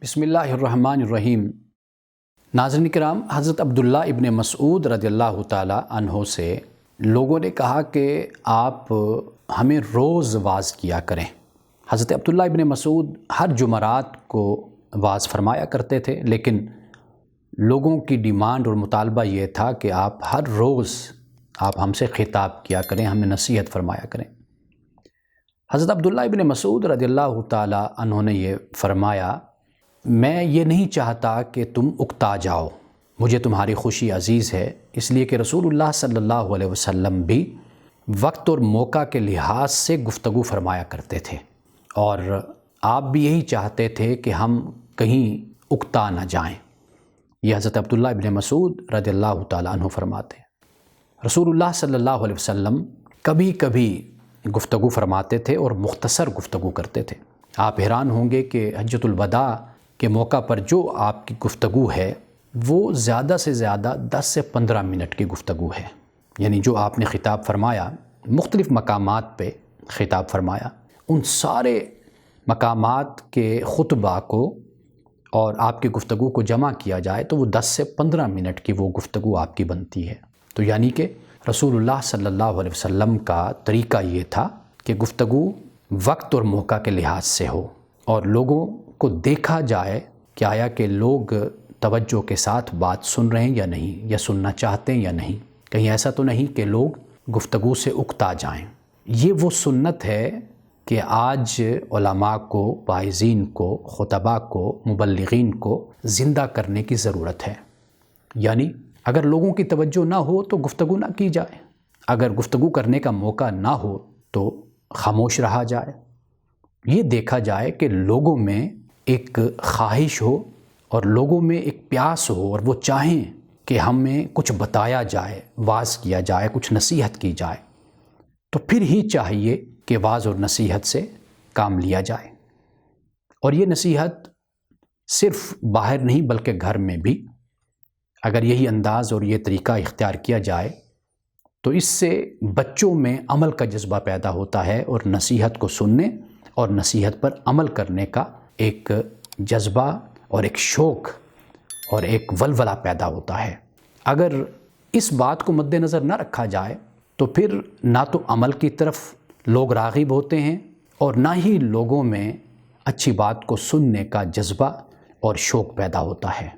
بسم اللہ الرحمن الرحیم۔ ناظرین کرام، حضرت عبداللہ ابن مسعود رضی اللہ تعالی عنہ سے لوگوں نے کہا کہ آپ ہمیں روز واعظ کیا کریں۔ حضرت عبداللہ ابن مسعود ہر جمعرات کو واعظ فرمایا کرتے تھے، لیکن لوگوں کی ڈیمانڈ اور مطالبہ یہ تھا کہ آپ ہر روز آپ ہم سے خطاب کیا کریں، ہمیں نصیحت فرمایا کریں۔ حضرت عبداللہ ابن مسعود رضی اللہ تعالی عنہ نے یہ فرمایا، میں یہ نہیں چاہتا کہ تم اکتا جاؤ، مجھے تمہاری خوشی عزیز ہے، اس لیے کہ رسول اللہ صلی اللہ علیہ وسلم بھی وقت اور موقع کے لحاظ سے گفتگو فرمایا کرتے تھے، اور آپ بھی یہی چاہتے تھے کہ ہم کہیں اکتا نہ جائیں۔ یہ حضرت عبداللہ ابن مسعود رضی اللہ تعالیٰ عنہ فرماتے ہیں۔ رسول اللہ صلی اللہ علیہ وسلم کبھی کبھی گفتگو فرماتے تھے اور مختصر گفتگو کرتے تھے۔ آپ حیران ہوں گے کہ حجۃ الوداع کے موقع پر جو آپ کی گفتگو ہے وہ زیادہ سے زیادہ 10 سے 15 منٹ کی گفتگو ہے، یعنی جو آپ نے خطاب فرمایا، مختلف مقامات پہ خطاب فرمایا، ان سارے مقامات کے خطبہ کو اور آپ کی گفتگو کو جمع کیا جائے تو وہ 10 سے 15 منٹ کی وہ گفتگو آپ کی بنتی ہے۔ تو یعنی کہ رسول اللہ صلی اللہ علیہ وسلم کا طریقہ یہ تھا کہ گفتگو وقت اور موقع کے لحاظ سے ہو اور لوگوں کو دیکھا جائے کہ آیا کہ لوگ توجہ کے ساتھ بات سن رہے ہیں یا نہیں، یا سننا چاہتے ہیں یا نہیں، کہیں ایسا تو نہیں کہ لوگ گفتگو سے اکتا جائیں۔ یہ وہ سنت ہے کہ آج علماء کو، واعظین کو، خطباء کو، مبلغین کو زندہ کرنے کی ضرورت ہے۔ یعنی اگر لوگوں کی توجہ نہ ہو تو گفتگو نہ کی جائے، اگر گفتگو کرنے کا موقع نہ ہو تو خاموش رہا جائے۔ یہ دیکھا جائے کہ لوگوں میں ایک خواہش ہو اور لوگوں میں ایک پیاس ہو اور وہ چاہیں کہ ہمیں کچھ بتایا جائے، واعظ کیا جائے، کچھ نصیحت کی جائے، تو پھر ہی چاہیے کہ واعظ اور نصیحت سے کام لیا جائے۔ اور یہ نصیحت صرف باہر نہیں بلکہ گھر میں بھی اگر یہی انداز اور یہ طریقہ اختیار کیا جائے تو اس سے بچوں میں عمل کا جذبہ پیدا ہوتا ہے، اور نصیحت کو سننے اور نصیحت پر عمل کرنے کا ایک جذبہ اور ایک شوق اور ایک ولولہ پیدا ہوتا ہے۔ اگر اس بات کو مد نظر نہ رکھا جائے تو پھر نہ تو عمل کی طرف لوگ راغب ہوتے ہیں اور نہ ہی لوگوں میں اچھی بات کو سننے کا جذبہ اور شوق پیدا ہوتا ہے۔